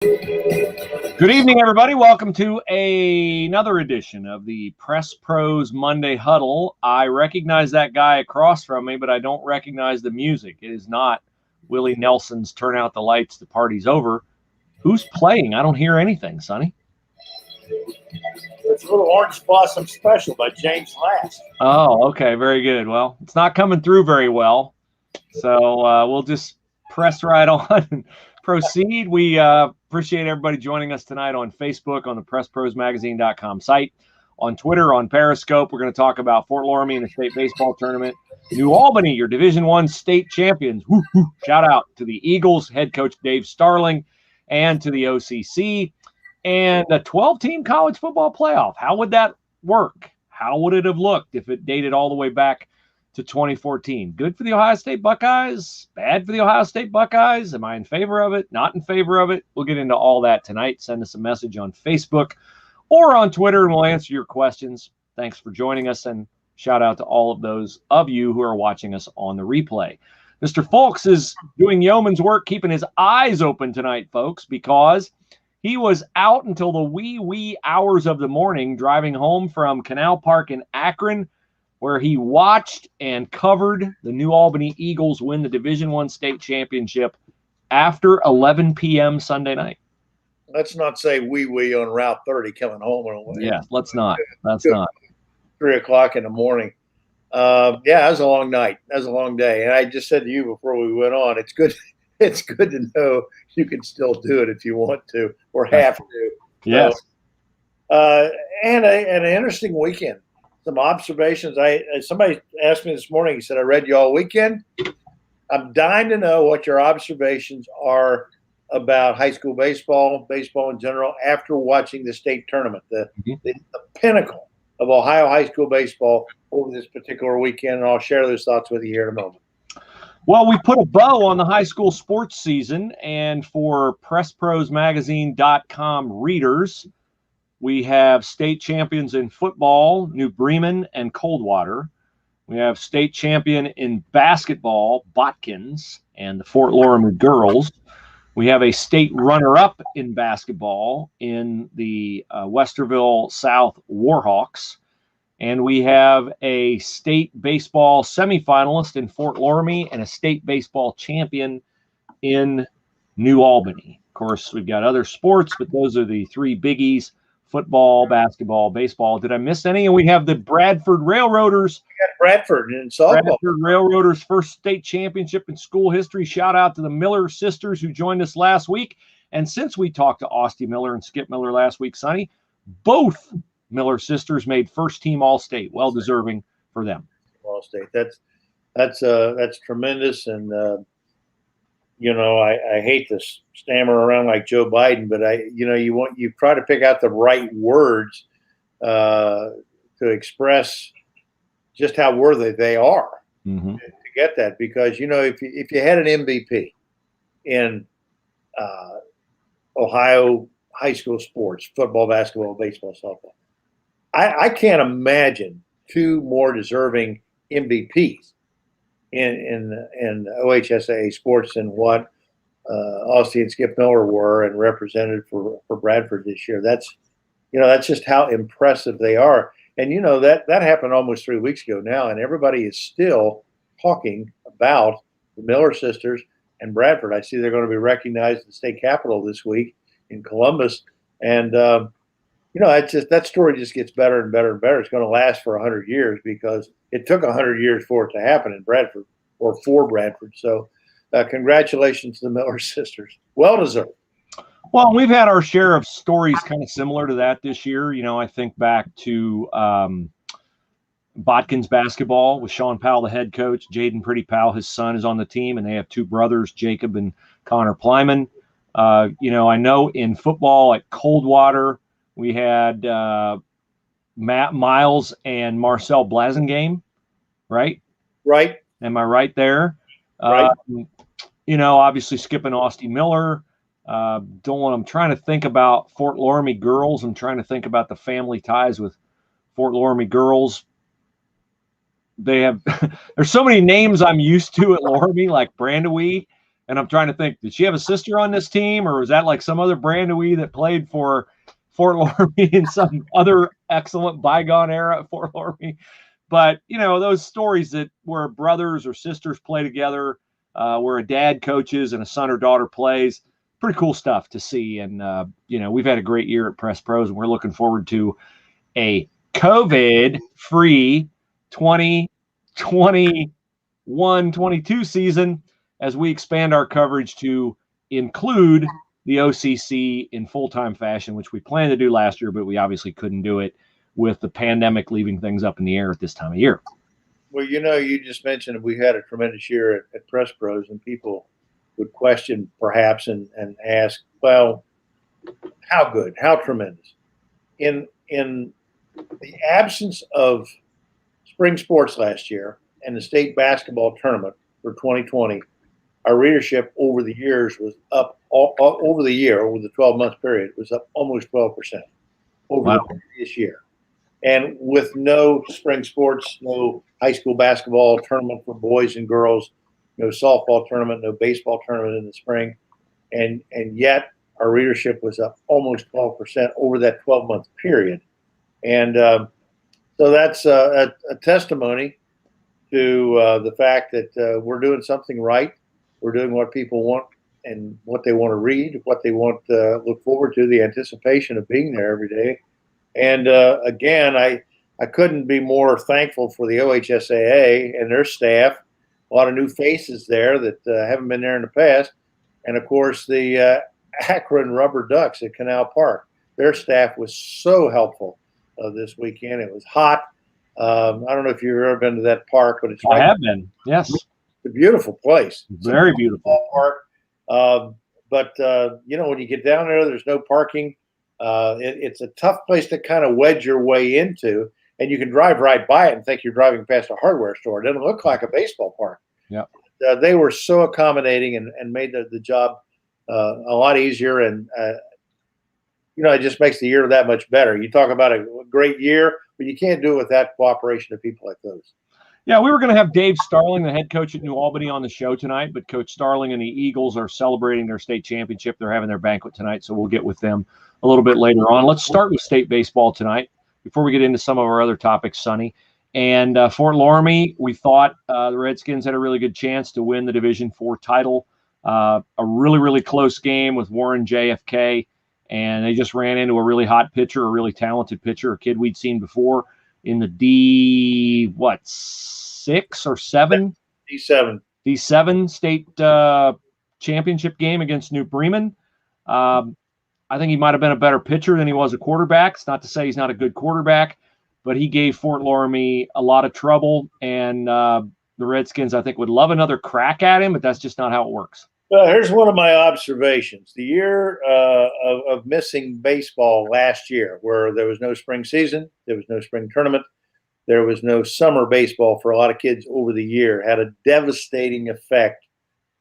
Good evening, everybody. Welcome to another edition of the Press Pros Monday Huddle. I recognize that guy across from me, but I don't recognize the music. It is not Willie Nelson's Turn Out the Lights, the Party's Over. Who's playing? I don't hear anything, Sonny. It's a little Orange Blossom Special by James Last. Oh, okay. Very good. Well, it's not coming through very well, so we'll just press right on and proceed. We appreciate everybody joining us tonight on Facebook, on the PressProsMagazine.com site, on Twitter, on Periscope. We're going to talk about Fort Loramie and the state baseball tournament. New Albany, your Division I state champions. Woo, woo. Shout out to the Eagles, head coach Dave Starling, and to the OCC. And a 12-team college football playoff. How would that work? How would it have looked if it dated all the way back to 2014? Good for the Ohio State Buckeyes? Bad for the Ohio State Buckeyes? Am I in favor of it? Not in favor of it? We'll get into all that tonight. Send us a message on Facebook or on Twitter, and we'll answer your questions. Thanks for joining us, and shout out to all of those of you who are watching us on the replay. Mr. Folks is doing yeoman's work, keeping his eyes open tonight, folks, because he was out until the wee hours of the morning driving home from Canal Park in Akron, where he watched and covered the New Albany Eagles win the Division I state championship after 11 p.m. Sunday night. Let's not say wee on Route 30 coming home. Yeah, let's not. That's not. 3 o'clock in the morning. Yeah, that was a long night. That was a long day. And I just said to you before we went on, it's good. It's good to know you can still do it if you want to or have to. Yes. So, and an interesting weekend. Some observations. Somebody asked me this morning. He said, "I read you all weekend." I'm dying to know what your observations are about high school baseball in general, after watching the state tournament, the pinnacle of Ohio high school baseball over this particular weekend. And I'll share those thoughts with you here in a moment. Well, we put a bow on the high school sports season, and for PressProsMagazine.com readers, we have state champions in football, New Bremen and Coldwater. We have state champion in basketball, Botkins, and the Fort Loramie girls. We have a state runner-up in basketball in the Westerville South Warhawks. And we have a state baseball semifinalist in Fort Loramie and a state baseball champion in New Albany. Of course, we've got other sports, but those are the three biggies: football, basketball, baseball. Did I miss any? And we have the Bradford Railroaders. We got Bradford in softball. Bradford Railroaders' first state championship in school history. Shout out to the Miller sisters who joined us last week. And since we talked to Austin Miller and Skip Miller last week, Sonny, both Miller sisters made first team All-State. Well deserving for them. All-State. That's tremendous. And I hate to stammer around like Joe Biden, but you try to pick out the right words to express just how worthy they are to get that. Because if you had an MVP in Ohio high school sports, football, basketball, baseball, softball, I can't imagine two more deserving MVPs in OHSAA sports than what Austin and Skip Miller were and represented for Bradford this year. That's just how impressive they are. And that happened almost 3 weeks ago now, and everybody is still talking about the Miller sisters and Bradford. I see they're going to be recognized in the state capitol this week in Columbus, and that story just gets better and better and better. It's going to last for 100 years because it took 100 years for it to happen in Bradford or for Bradford. So congratulations to the Miller sisters. Well deserved. Well, we've had our share of stories kind of similar to that this year. I think back to Botkins basketball with Sean Powell, the head coach. Jaden Pretty Powell, his son, is on the team, and they have two brothers, Jacob and Connor Plyman. I know in football at Coldwater, we had Matt Miles and Marcel Blasingame, right? Right. Am I right there? Right. Obviously skipping Austin Miller. I'm trying to think about Fort Loramie girls. I'm trying to think about the family ties with Fort Loramie girls. They have there's so many names I'm used to at Loramie, like Brandywee And I'm trying to think, did she have a sister on this team, or was that like some other Brandewee that played for Fort Laramie in some other excellent bygone era at Fort Laramie? But, those stories that where brothers or sisters play together, where a dad coaches and a son or daughter plays, pretty cool stuff to see. And, we've had a great year at Press Pros, and we're looking forward to a COVID-free 2021-22 season as we expand our coverage to include the OCC in full-time fashion, which we planned to do last year, but we obviously couldn't do it with the pandemic leaving things up in the air at this time of year. Well, you just mentioned we had a tremendous year at Press Pros, and people would question perhaps and ask, well, how good, how tremendous? In the absence of spring sports last year and the state basketball tournament for 2020, our readership over the years was up over the 12-month period, was up almost 12% over the previous year. And with no spring sports, no high school basketball tournament for boys and girls, no softball tournament, no baseball tournament in the spring, and yet our readership was up almost 12% over that 12-month period. And so that's a testimony to the fact that we're doing something right. We're doing what people want and what they want to read, what they want to look forward to, the anticipation of being there every day. And again, I couldn't be more thankful for the OHSAA and their staff. A lot of new faces there that haven't been there in the past. And, of course, the Akron Rubber Ducks at Canal Park. Their staff was so helpful this weekend. It was hot. I don't know if you've ever been to that park, but I have been, yes. It's a beautiful place. Very beautiful park. But when you get down there, there's no parking. It's a tough place to kind of wedge your way into, and you can drive right by it and think you're driving past a hardware store. It doesn't look like a baseball park. Yeah. They were so accommodating and made the job a lot easier, and it just makes the year that much better. You talk about a great year, but you can't do it without cooperation of people like those. Yeah, we were going to have Dave Starling, the head coach at New Albany, on the show tonight, but Coach Starling and the Eagles are celebrating their state championship. They're having their banquet tonight, so we'll get with them a little bit later on. Let's start with state baseball tonight before we get into some of our other topics, Sonny. And Fort Laramie, we thought the Redskins had a really good chance to win the Division IV title. A really, really close game with Warren JFK, and they just ran into a really hot pitcher, a really talented pitcher, a kid we'd seen before in the D7 state championship game against New Bremen. I think he might have been a better pitcher than he was a quarterback. It's not to say he's not a good quarterback, but he gave Fort Laramie a lot of trouble, and the Redskins, I think, would love another crack at him, but that's just not how it works. Well, here's one of my observations. The year of missing baseball last year, where there was no spring season, there was no spring tournament, there was no summer baseball for a lot of kids over the year, had a devastating effect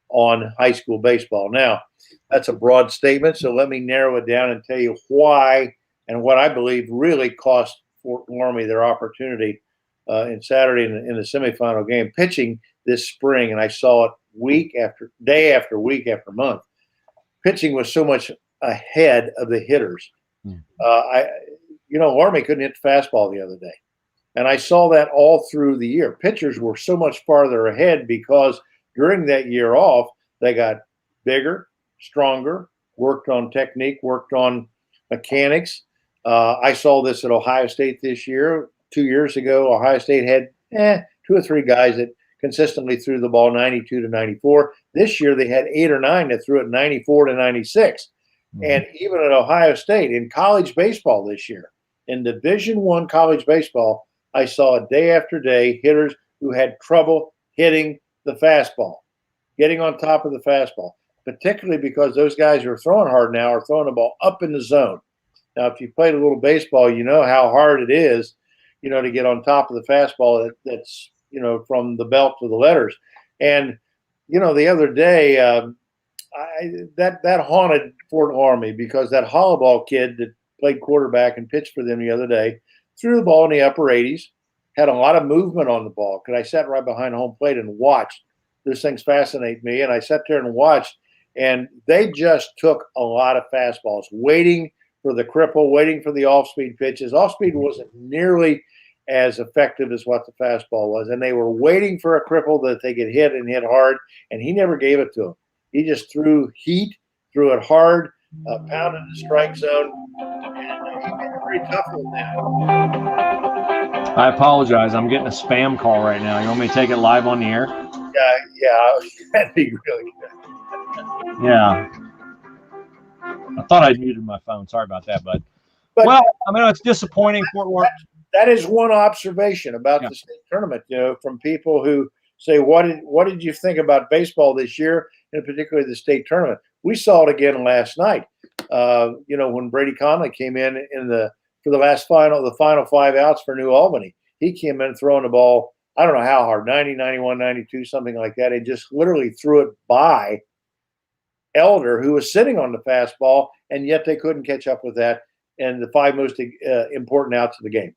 on high school baseball. Now, that's a broad statement, so let me narrow it down and tell you why and what I believe really cost Fort Laramie their opportunity in Saturday in the semifinal game, pitching this spring, and I saw it week after day after week after month. Pitching was so much ahead of the hitters. Laramie couldn't hit the fastball the other day, and I saw that all through the year. Pitchers were so much farther ahead because during that year off, they got bigger, stronger, worked on technique, worked on mechanics. I saw this at Ohio State this year. 2 years ago, Ohio State had 2 or 3 guys that consistently threw the ball 92 to 94. This year, they had 8 or 9 that threw it 94 to 96. Mm-hmm. And even at Ohio State, in college baseball this year, in Division I college baseball, I saw day after day hitters who had trouble hitting the fastball, getting on top of the fastball, particularly because those guys who are throwing hard now are throwing the ball up in the zone. Now, if you played a little baseball, you know how hard it is, to get on top of the fastball that's, from the belt to the letters. And, the other day, that haunted Fort Laramie because that Hollowball kid that played quarterback and pitched for them the other day threw the ball in the upper 80s, had a lot of movement on the ball because I sat right behind home plate and watched. those things fascinate me. And I sat there and watched, and they just took a lot of fastballs, waiting for the cripple, waiting for the off-speed pitches. Off-speed wasn't nearly as effective as what the fastball was, and they were waiting for a cripple that they could hit and hit hard, and he never gave it to them. He just threw heat, threw it hard, pounded the strike zone, and he made it very tough on them. I apologize. I'm getting a spam call right now. You want me to take it live on the air? Yeah, that'd be really good. Yeah. I thought I'd muted my phone. Sorry about that, bud. Well, I mean, it's disappointing. That is one observation about the state tournament, from people who say, what did you think about baseball this year, and particularly the state tournament? We saw it again last night. When Brady Conley came in for the final 5 outs for New Albany, he came in throwing the ball, I don't know how hard, 90, 91, 92, something like that, and just literally threw it by Elder, who was sitting on the fastball, and yet they couldn't catch up with that and the 5 most important outs of the game.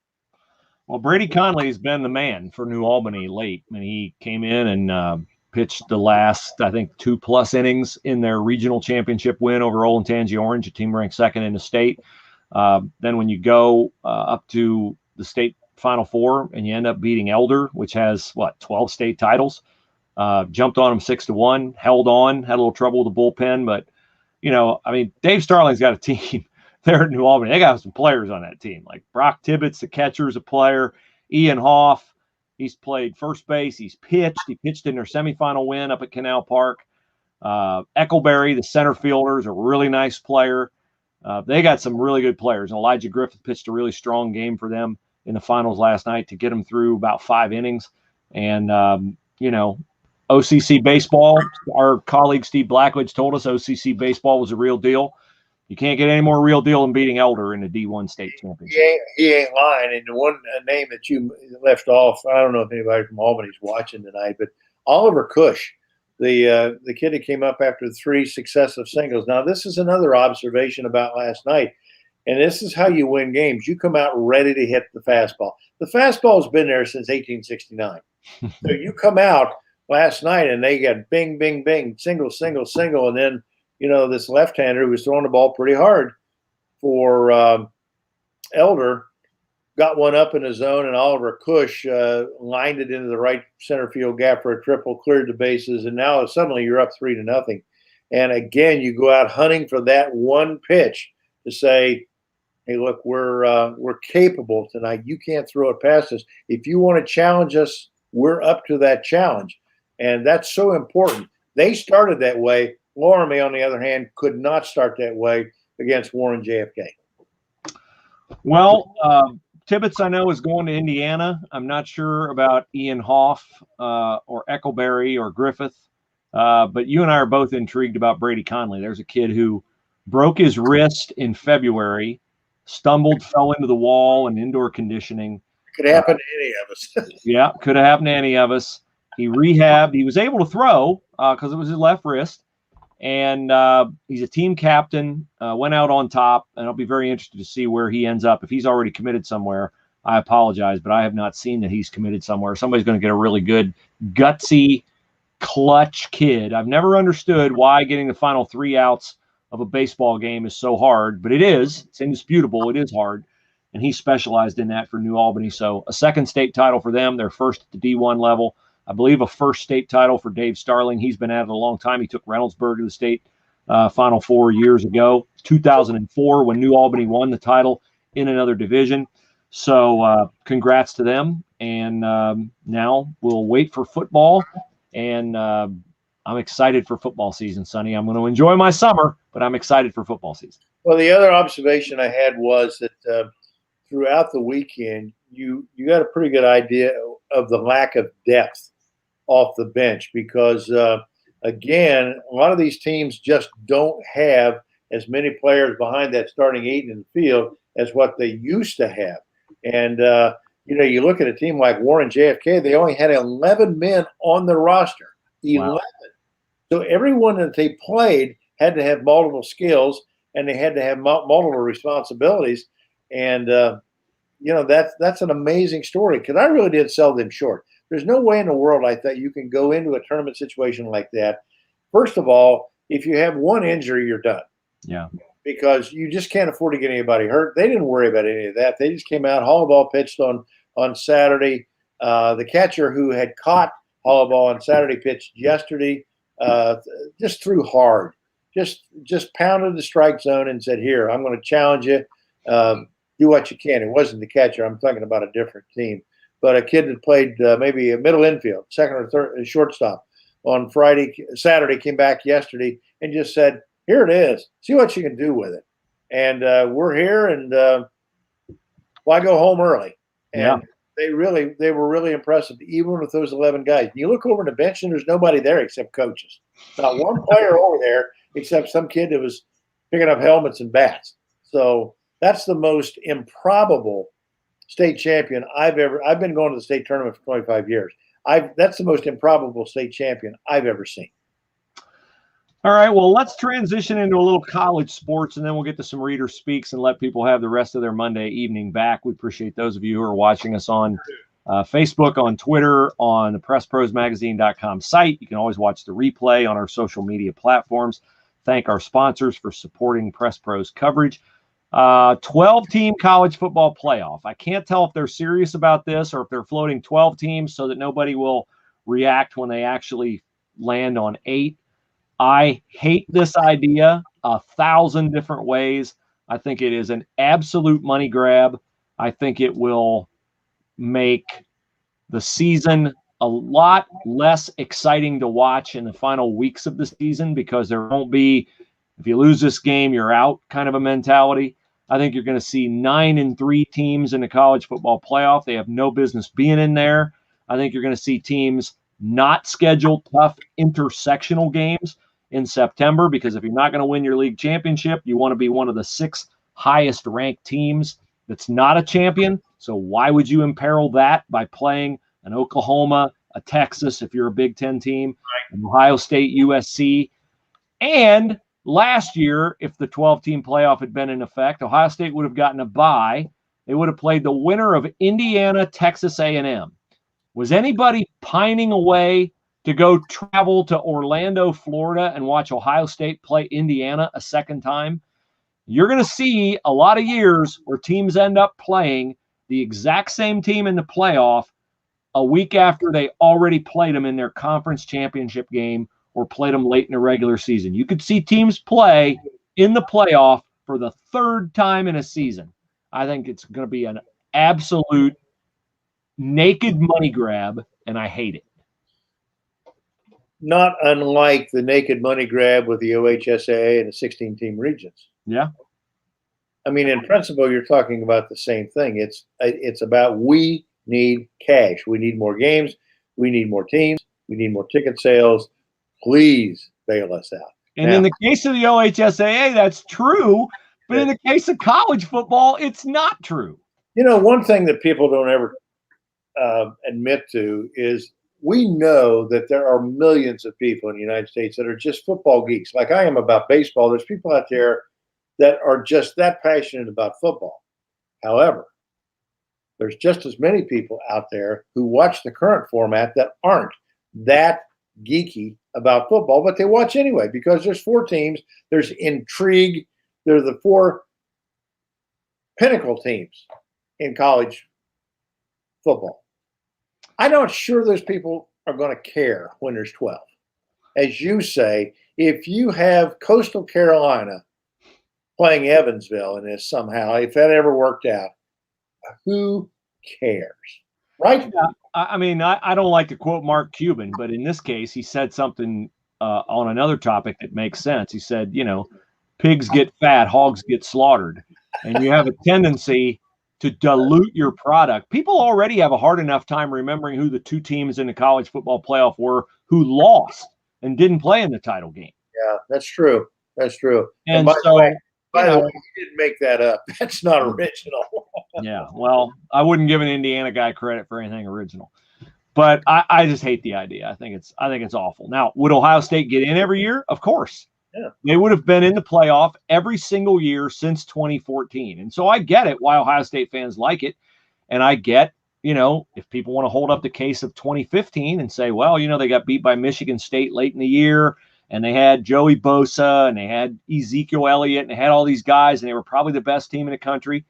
Well, Brady Conley has been the man for New Albany late. I mean, he came in and pitched the last, I think, 2+ innings in their regional championship win over Olentangy Orange, a team ranked 2nd in the state. Then when you go up to the state Final Four and you end up beating Elder, which has, 12 state titles, jumped on them 6-1, held on, had a little trouble with the bullpen. But, Dave Starling's got a team there at New Albany. They got some players on that team, like Brock Tibbetts, the catcher, is a player. Ian Hoff, he's played first base. He's pitched. He pitched in their semifinal win up at Canal Park. Eckleberry, the center fielder, is a really nice player. They got some really good players. And Elijah Griffith pitched a really strong game for them in the finals last night to get them through about 5 innings. And, OCC baseball, our colleague Steve Blackledge told us OCC baseball was a real deal. You can't get any more real deal than beating Elder in the D1 state championship. He ain't lying. And the one name that you left off, I don't know if anybody from Albany's watching tonight, but Oliver Cush, the kid that came up after 3 successive singles. Now, this is another observation about last night, and this is how you win games. You come out ready to hit the fastball. The fastball's been there since 1869. So you come out last night, and they got bing, bing, bing, single, single, single, and then this left-hander who was throwing the ball pretty hard for Elder got one up in the zone, and Oliver Cush lined it into the right center field gap for a triple, cleared the bases, and now suddenly you're up 3-0. And again, you go out hunting for that one pitch to say, hey, look, we're capable tonight. You can't throw it past us. If you want to challenge us, we're up to that challenge. And that's so important. They started that way. Laramie, on the other hand, could not start that way against Warren JFK. Well, Tibbetts, I know, is going to Indiana. I'm not sure about Ian Hoff or Eckleberry or Griffith, but you and I are both intrigued about Brady Conley. There's a kid who broke his wrist in February, stumbled, fell into the wall in indoor conditioning. Could happen to any of us. Yeah, could have happened to any of us. He rehabbed. He was able to throw because it was his left wrist. And he's a team captain, went out on top, and I'll be very interested to see where he ends up. If he's already committed somewhere, I apologize, but I have not seen that he's committed somewhere. Somebody's going to get a really good, gutsy, clutch kid. I've never understood why getting the final 3 outs of a baseball game is so hard, but it is. It's indisputable. It is hard, and he specialized in that for New Albany. So a 2nd state title for them, their first at the D1 level. I believe a 1st state title for Dave Starling. He's been at it a long time. He took Reynoldsburg to the state Final Four years ago, 2004, when New Albany won the title in another division. So congrats to them. And now we'll wait for football. And I'm excited for football season, Sonny. I'm going to enjoy my summer, but I'm excited for football season. Well, the other observation I had was that throughout the weekend, you got a pretty good idea of the lack of depth off the bench because, again, a lot of these teams just don't have as many players behind that starting 8 in the field as what they used to have. And, you look at a team like Warren JFK, they only had 11 men on the roster. 11. Wow. So everyone that they played had to have multiple skills, and they had to have multiple responsibilities. And, that's an amazing story because I really did sell them short. There's no way in the world like that you can go into a tournament situation like that. First of all, if you have one injury, you're done. Yeah. Because you just can't afford to get anybody hurt. They didn't worry about any of that. They just came out. Hollowball pitched on Saturday. The catcher who had caught Hollowball on Saturday pitched yesterday. Just threw hard. Just pounded the strike zone and said, "Here, I'm going to challenge you. Do what you can." It wasn't the catcher. I'm talking about a different team. But a kid that played maybe a middle infield, second or third, shortstop on Saturday, came back yesterday and just said, "Here it is. See what you can do with it." And we're here, and why go home early? And they were really impressive, even with those 11 guys. You look over the bench, and there's nobody there except coaches. Not one player over there except some kid that was picking up helmets and bats. So that's the most improbable state champion I've been going to the state tournament for 25 years. That's the most improbable state champion I've ever seen. All right, well, let's transition into a little college sports, and then we'll get to some Reader Speaks and let people have the rest of their Monday evening back. We appreciate those of you who are watching us on Facebook, on Twitter, on the PressProsMagazine.com site. You can always watch the replay on our social media platforms. Thank our sponsors for supporting Press Pros coverage. 12-team college football playoff. I can't tell if they're serious about this or if they're floating 12 teams so that nobody will react when they actually land on 8. I hate this idea 1,000 different ways. I think it is an absolute money grab. I think it will make the season a lot less exciting to watch in the final weeks of the season because there won't be, if you lose this game, you're out kind of a mentality. I think you're going to see 9-3 teams in the college football playoff. They have no business being in there. I think you're going to see teams not schedule tough intersectional games in September because if you're not going to win your league championship, you want to be one of the 6 highest ranked teams that's not a champion. So why would you imperil that by playing an Oklahoma, a Texas, if you're a Big Ten team, an Ohio State, USC? And last year, if the 12-team playoff had been in effect, Ohio State would have gotten a bye. They would have played the winner of Indiana, Texas A&M. Was anybody pining away to go travel to Orlando, Florida, and watch Ohio State play Indiana a second time? You're going to see a lot of years where teams end up playing the exact same team in the playoff a week after they already played them in their conference championship game or played them late in the regular season. You could see teams play in the playoff for the 3rd time in a season. I think it's going to be an absolute naked money grab, and I hate it. Not unlike the naked money grab with the OHSAA and the 16-team regions. Yeah. I mean, in principle, you're talking about the same thing. It's about we need cash. We need more games. We need more teams. We need more ticket sales. Please bail us out. And now, in the case of the OHSAA, that's true. But in the case of college football, it's not true. You know, one thing that people don't ever admit to is we know that there are millions of people in the United States that are just football geeks. Like I am about baseball. There's people out there that are just that passionate about football. However, there's just as many people out there who watch the current format that aren't that geeky about football, but they watch anyway because there's 4 teams. There's intrigue. They're the 4 pinnacle teams in college football. I'm not sure those people are going to care when there's 12. As you say, if you have Coastal Carolina playing Evansville in this somehow, if that ever worked out, who cares? Right? Yeah, I mean, I don't like to quote Mark Cuban, but in this case, he said something on another topic that makes sense. He said, you know, pigs get fat, hogs get slaughtered. And you have a tendency to dilute your product. People already have a hard enough time remembering who the 2 teams in the college football playoff were who lost and didn't play in the title game. Yeah, that's true. That's true. And by so, the way, you didn't make that up. That's not original. Yeah, well, I wouldn't give an Indiana guy credit for anything original. But I just hate the idea. I think it's awful. Now, would Ohio State get in every year? Of course. Yeah. They would have been in the playoff every single year since 2014. And so I get it why Ohio State fans like it. And I get if people want to hold up the case of 2015 and say, well, they got beat by Michigan State late in the year, and they had Joey Bosa, and they had Ezekiel Elliott, and they had all these guys, and they were probably the best team in the country.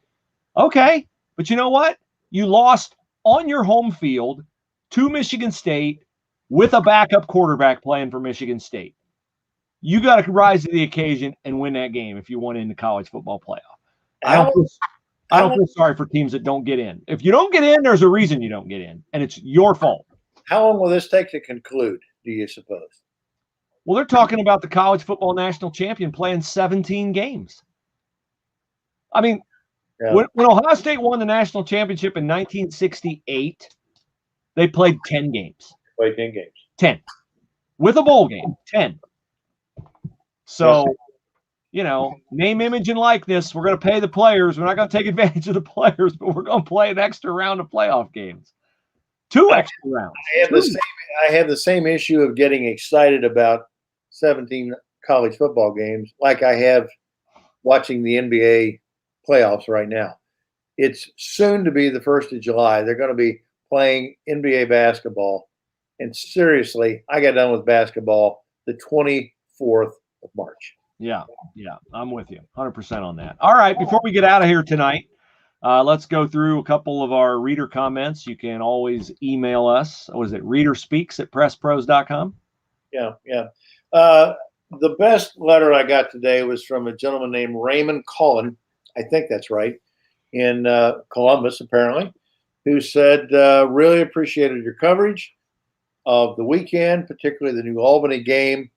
Okay, but you know what? You lost on your home field to Michigan State with a backup quarterback playing for Michigan State. You got to rise to the occasion and win that game if you want in the college football playoff. I don't feel sorry for teams that don't get in. If you don't get in, there's a reason you don't get in, and it's your fault. How long will this take to conclude, do you suppose? Well, they're talking about the college football national champion playing 17 games. I mean, when Ohio State won the national championship in 1968, they played 10 games. 10. With a bowl game, 10. So, name, image, and likeness. We're going to pay the players. We're not going to take advantage of the players, but we're going to play an extra round of playoff games. 2 extra rounds. I have the same issue of getting excited about 17 college football games like I have watching the NBA playoffs right now. It's soon to be the 1st of July. They're going to be playing NBA basketball. And seriously, I got done with basketball the 24th of March. Yeah, I'm with you 100% on that. All right, before we get out of here tonight, let's go through a couple of our reader comments. You can always email us. What is it? readerspeaks@presspros.com. Yeah. The best letter I got today was from a gentleman named Raymond Cullen. I think that's right. In Columbus, apparently, who said, really appreciated your coverage of the weekend, particularly the New Albany game.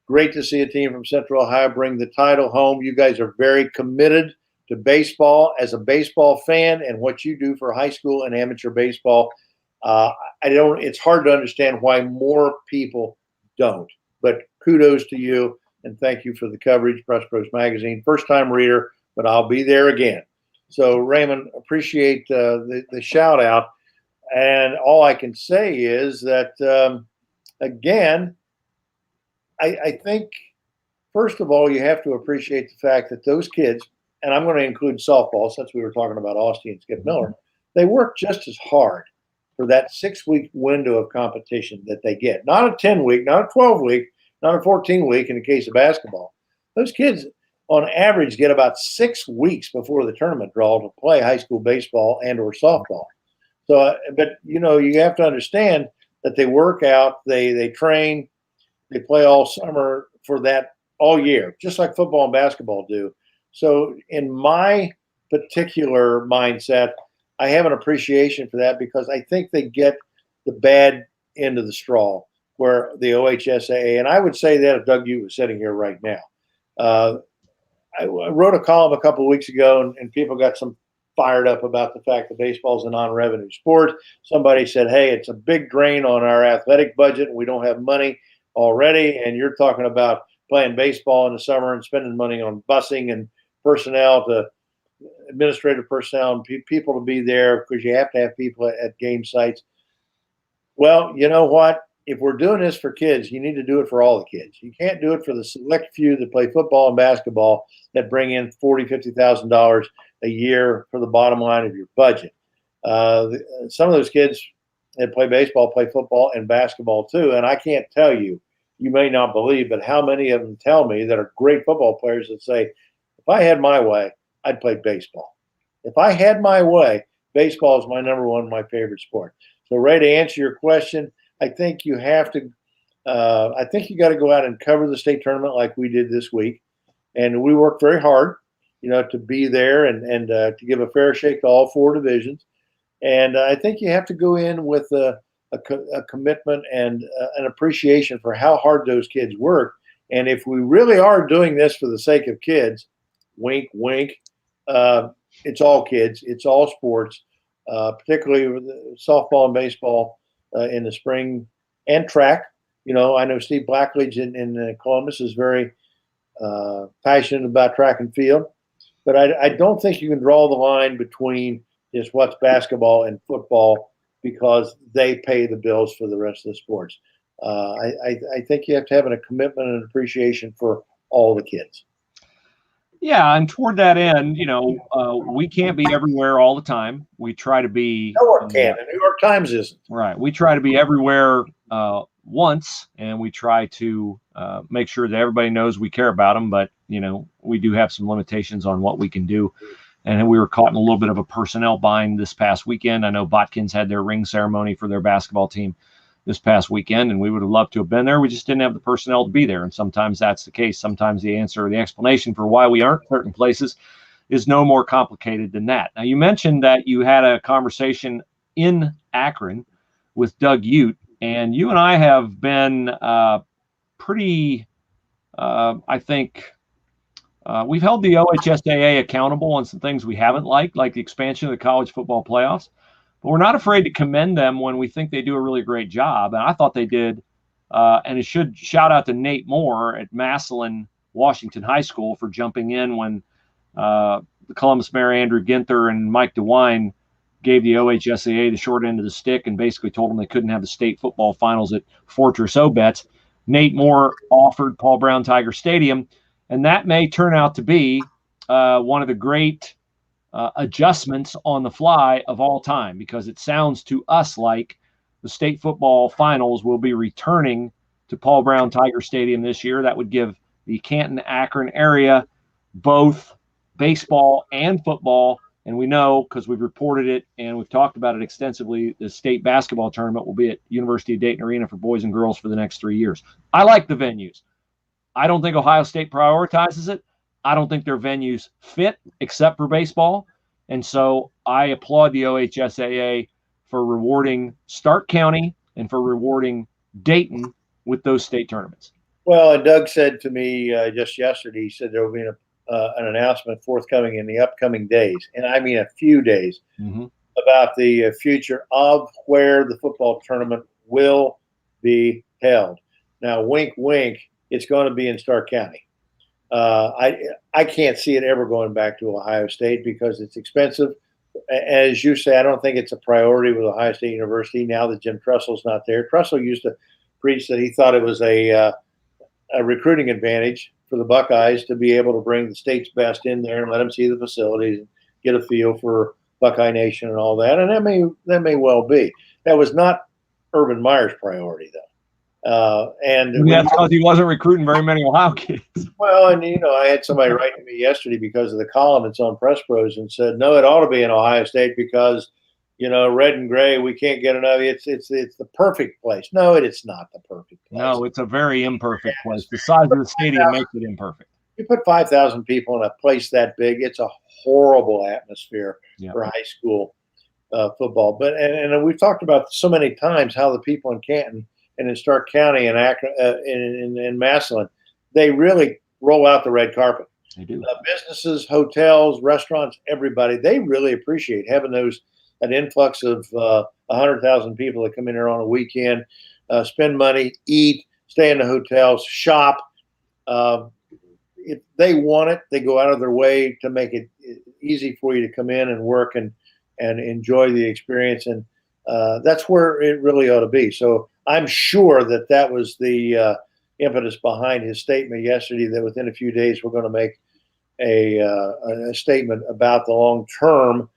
Great to see a team from Central Ohio bring the title home. You guys are very committed to baseball. As a baseball fan and what you do for high school and amateur baseball, it's hard to understand why more people don't. But kudos to you, and thank you for the coverage, Press Pros Magazine. First-time reader, but I'll be there again. So, Raymond, appreciate the shout-out. And all I can say is that, again, I think, first of all, you have to appreciate the fact that those kids, and I'm going to include softball since we were talking about Austin and Skip Miller, they work just as hard for that 6-week window of competition that they get. Not a 10-week, not a 12-week, not a 14-week in the case of basketball. Those kids, on average, get about 6 weeks before the tournament draw to play high school baseball and or softball. So, but, you have to understand that they work out, they train, they play all summer for that all year, just like football and basketball do. So in my particular mindset, I have an appreciation for that because I think they get the bad end of the straw where the OHSAA, and I would say that if Doug Ute was sitting here right now. I wrote a column a couple of weeks ago, and people got some fired up about the fact that baseball is a non-revenue sport. Somebody said, hey, it's a big drain on our athletic budget, and we don't have money already, and you're talking about playing baseball in the summer and spending money on busing and personnel, to administrative personnel, and people to be there because you have to have people at game sites. Well, you know what? If we're doing this for kids, you need to do it for all the kids. You can't do it for the select few that play football and basketball that bring in $40,000, $50,000 a year for the bottom line of your budget. Some of those kids that play baseball play football and basketball too, and I can't tell you, you may not believe, but how many of them tell me that are great football players that say, if I had my way, I'd play baseball. If I had my way, baseball is my number one, my favorite sport. So, Ray, to answer your question, I think you have to. I think you got to go out and cover the state tournament like we did this week, and we worked very hard, to be there and to give a fair shake to all 4 divisions. And I think you have to go in with a commitment and an appreciation for how hard those kids work. And if we really are doing this for the sake of kids, wink, wink, it's all kids, it's all sports, particularly with softball and baseball in the spring, and track. I know Steve Blackledge in Columbus is very passionate about track and field, but I don't think you can draw the line between just what's basketball and football because they pay the bills for the rest of the sports. I think you have to have a commitment and appreciation for all the kids. Yeah, and toward that end, we can't be everywhere all the time. We try to be. No one can. The New York Times isn't. Right. We try to be everywhere once, and we try to make sure that everybody knows we care about them. But, we do have some limitations on what we can do. And we were caught in a little bit of a personnel bind this past weekend. I know Botkins had their ring ceremony for their basketball team this past weekend, and we would have loved to have been there. We just didn't have the personnel to be there. And sometimes that's the case. Sometimes the answer or the explanation for why we aren't certain places is no more complicated than that. Now, you mentioned that you had a conversation in Akron with Doug Ute, and you and I have been pretty, I think, we've held the OHSAA accountable on some things we haven't liked, like the expansion of the college football playoffs. But we're not afraid to commend them when we think they do a really great job. And I thought they did. And it should shout out to Nate Moore at Massillon Washington High School for jumping in when the Columbus Mayor Andrew Ginther and Mike DeWine gave the OHSAA the short end of the stick and basically told them they couldn't have the state football finals at Fortress Obetz. Nate Moore offered Paul Brown Tiger Stadium, and that may turn out to be one of the great adjustments on the fly of all time, because it sounds to us like the state football finals will be returning to Paul Brown Tiger Stadium this year. That would give the Canton-Akron area both baseball and football. And we know, because we've reported it and we've talked about it extensively, the state basketball tournament will be at University of Dayton Arena for boys and girls for the next 3 years. I like the venues. I don't think Ohio State prioritizes it. I don't think their venues fit except for baseball. And so I applaud the OHSAA for rewarding Stark County and for rewarding Dayton with those state tournaments. Well, and Doug said to me just yesterday, he said there will be an announcement forthcoming in the upcoming days, and I mean a few days, about the future of where the football tournament will be held. Now, wink, wink, it's going to be in Stark County. I can't see it ever going back to Ohio State because it's expensive. As you say, I don't think it's a priority with Ohio State University now that Jim Tressel's not there. Tressel used to preach that he thought it was a recruiting advantage for the Buckeyes to be able to bring the state's best in there and let them see the facilities and get a feel for Buckeye Nation and all that. And that may well be. That was not Urban Meyer's priority, though. And that's because he wasn't recruiting very many Ohio kids. Well, and I had somebody write to me yesterday because of the column that's on Press Pros and said, no, it ought to be in Ohio State because, red and gray, we can't get enough. It's the perfect place. No, it's not the perfect place. No, it's a very imperfect place. The size of the stadium makes it imperfect. You put 5,000 people in a place that big, it's a horrible atmosphere for high school football. But and we've talked about so many times how the people in Canton and in Stark County and Akron, in Massillon, they really roll out the red carpet. They do. Businesses, hotels, restaurants, everybody, they really appreciate having that influx of 100,000 people that come in there on a weekend, spend money, eat, stay in the hotels, shop. If they want it, they go out of their way to make it easy for you to come in and work and enjoy the experience. And that's where it really ought to be. So I'm sure that was the impetus behind his statement yesterday that within a few days we're going to make a statement about the long-term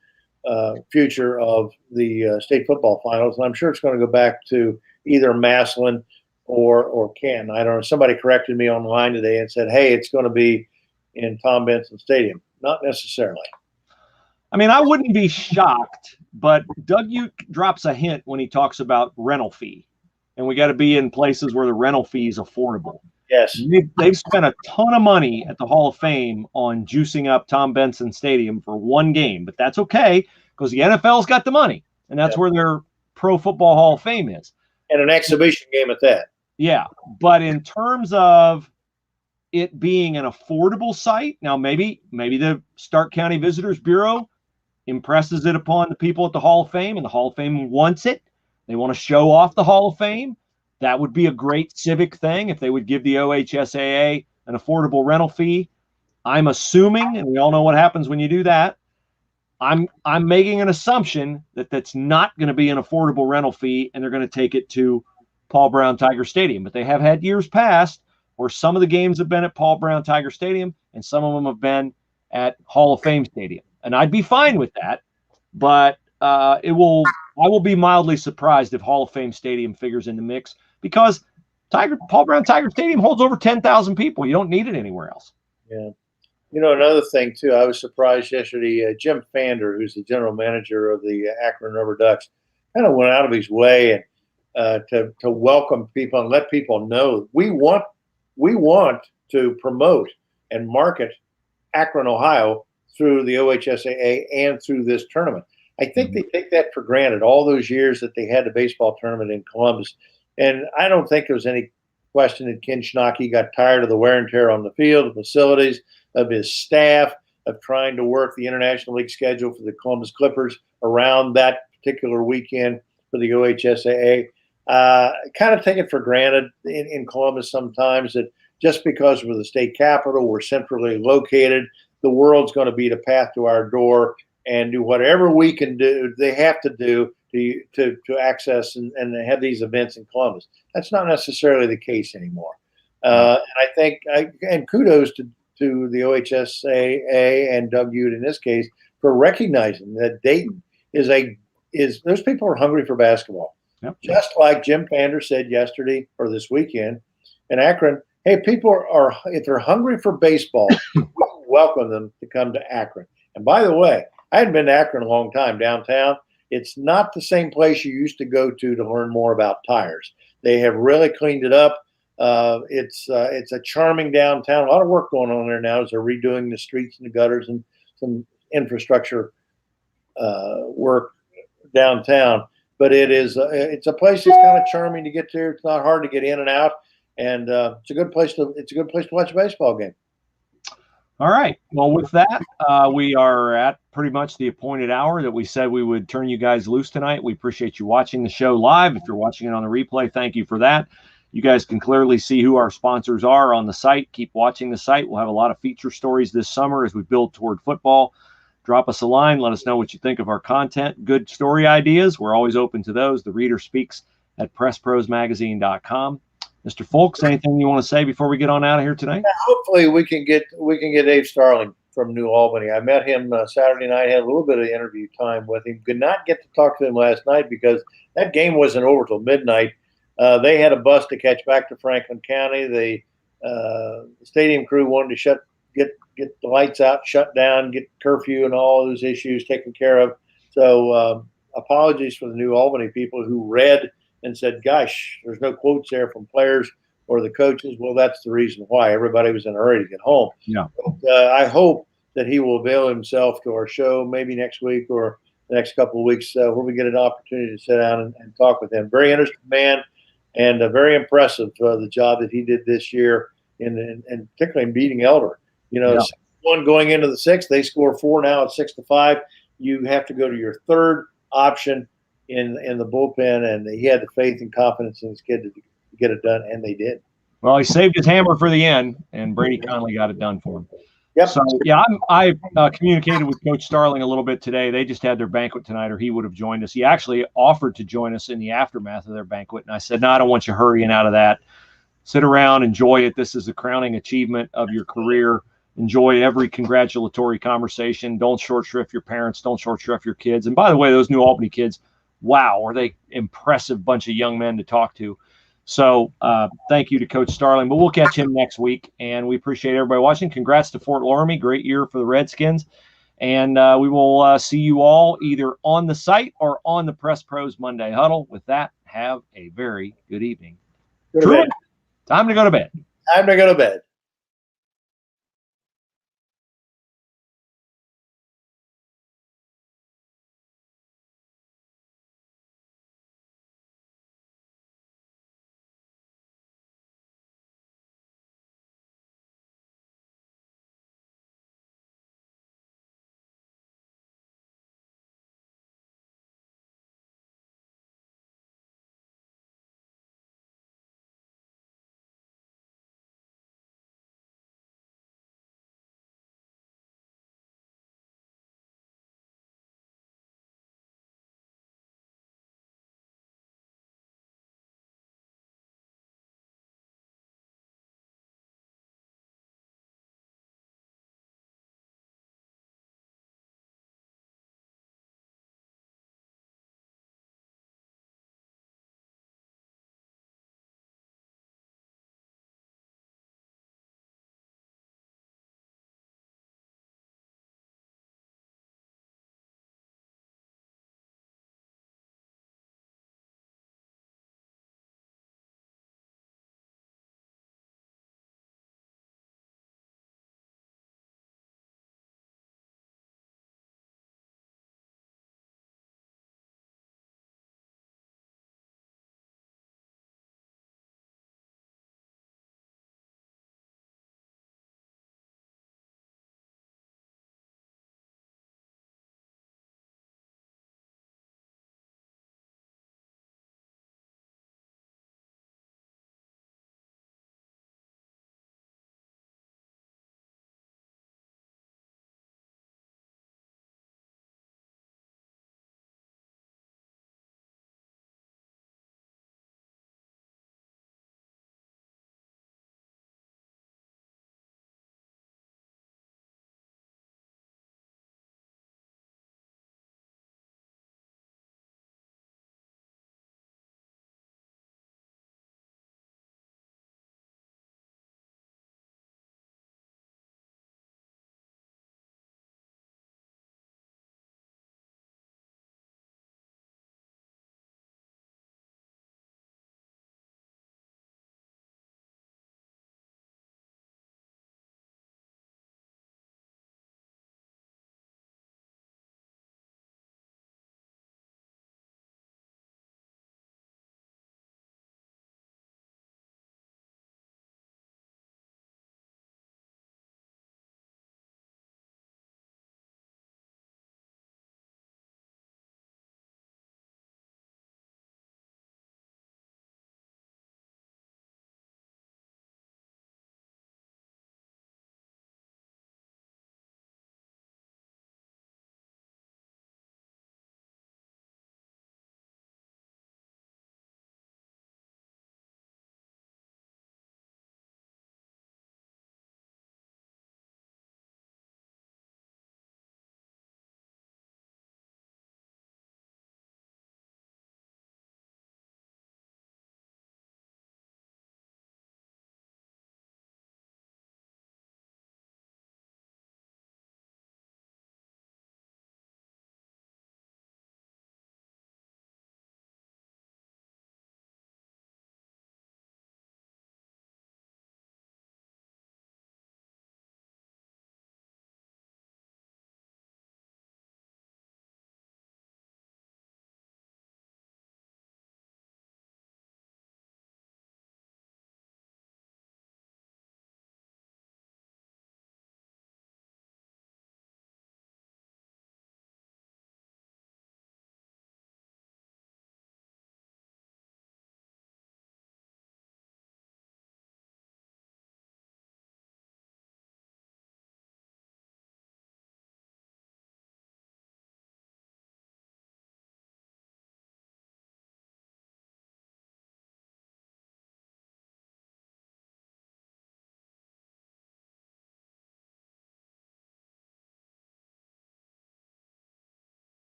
future of the state football finals. And I'm sure it's going to go back to either Massillon or Canton. I don't know. Somebody corrected me online today and said, hey, it's going to be in Tom Benson Stadium. Not necessarily. I mean, I wouldn't be shocked, but Doug Ute drops a hint when he talks about rental fee. And we got to be in places where the rental fee is affordable. Yes. They've spent a ton of money at the Hall of Fame on juicing up Tom Benson Stadium for one game, but that's okay because the NFL's got the money, and that's where their Pro Football Hall of Fame is. And an exhibition game at that. Yeah, but in terms of it being an affordable site, now maybe the Stark County Visitors Bureau impresses it upon the people at the Hall of Fame, and the Hall of Fame wants it. They want to show off the Hall of Fame. That would be a great civic thing if they would give the OHSAA an affordable rental fee. I'm assuming, and we all know what happens when you do that, I'm making an assumption that that's not going to be an affordable rental fee, and they're going to take it to Paul Brown Tiger Stadium. But they have had years past where some of the games have been at Paul Brown Tiger Stadium, and some of them have been at Hall of Fame Stadium. And I'd be fine with that, but I will be mildly surprised if Hall of Fame Stadium figures in the mix, because Paul Brown Tiger Stadium holds over 10,000 people. You don't need it anywhere else. Yeah. Another thing, too, I was surprised yesterday. Jim Fander, who's the general manager of the Akron Rubber Ducks, kind of went out of his way to welcome people and let people know we want to promote and market Akron, Ohio through the OHSAA and through this tournament. I think they take that for granted all those years that they had the baseball tournament in Columbus. And I don't think there was any question that Ken Schnocky got tired of the wear and tear on the field, the facilities, of his staff, of trying to work the International League schedule for the Columbus Clippers around that particular weekend for the OHSAA. Kind of take it for granted in Columbus sometimes that just because we're the state capital, we're centrally located, the world's going to beat a path to our door and do whatever we can do, they have to do to access and have these events in Columbus. That's not necessarily the case anymore. And I think, and kudos to the OHSAA and Doug Ute in this case for recognizing that Dayton is those people are hungry for basketball. Yep. Just like Jim Fander said yesterday or this weekend in Akron, hey, people are if they're hungry for baseball, we welcome them to come to Akron. And by the way, I hadn't been to Akron a long time downtown. It's not the same place you used to go to learn more about tires. They have really cleaned it up. It's a charming downtown. A lot of work going on there now as they're redoing the streets and the gutters and some infrastructure work downtown. But it's a place that's kind of charming to get to. It's not hard to get in and out, and it's a good place to watch a baseball game. All right. Well, with that, we are at pretty much the appointed hour that we said we would turn you guys loose tonight. We appreciate you watching the show live. If you're watching it on the replay, thank you for that. You guys can clearly see who our sponsors are on the site. Keep watching the site. We'll have a lot of feature stories this summer as we build toward football. Drop us a line. Let us know what you think of our content. Good story ideas. We're always open to those. The reader speaks at pressprosmagazine.com. Mr. Folks, anything you want to say before we get on out of here tonight? Yeah, hopefully we can get Dave Starling from New Albany. I met him Saturday night, had a little bit of interview time with him. Could not get to talk to him last night because that game wasn't over till midnight. They had a bus to catch back to Franklin County. The stadium crew wanted to get the lights out, shut down, get curfew and all those issues taken care of. So apologies for the New Albany people who read and said, gosh, there's no quotes there from players or the coaches. Well, that's the reason why. Everybody was in a hurry to get home. Yeah. But, I hope that he will avail himself to our show maybe next week or the next couple of weeks where we get an opportunity to sit down and talk with him. Very interesting man and very impressive the job that he did this year and particularly in beating Elder. One going into the sixth, they score 4 now at 6-5. You have to go to your third option in the bullpen, and he had the faith and confidence in his kid to get it done, and they did. Well, he saved his hammer for the end, and Brady Conley got it done for him. Yep. So, yeah, I communicated with Coach Starling a little bit today. They just had their banquet tonight, or he would have joined us. He actually offered to join us in the aftermath of their banquet, and I said, no, I don't want you hurrying out of that. Sit around, enjoy it. This is the crowning achievement of your career. Enjoy every congratulatory conversation. Don't short shrift your parents. Don't short shrift your kids. And by the way, those New Albany kids, wow, are they impressive bunch of young men to talk to. So thank you to Coach Starling. But we'll catch him next week, and we appreciate everybody watching. Congrats to Fort Laramie. Great year for the Redskins. And we will see you all either on the site or on the Press Pros Monday Huddle. With that, have a very good evening. Go to bed. Time to go to bed. Time to go to bed.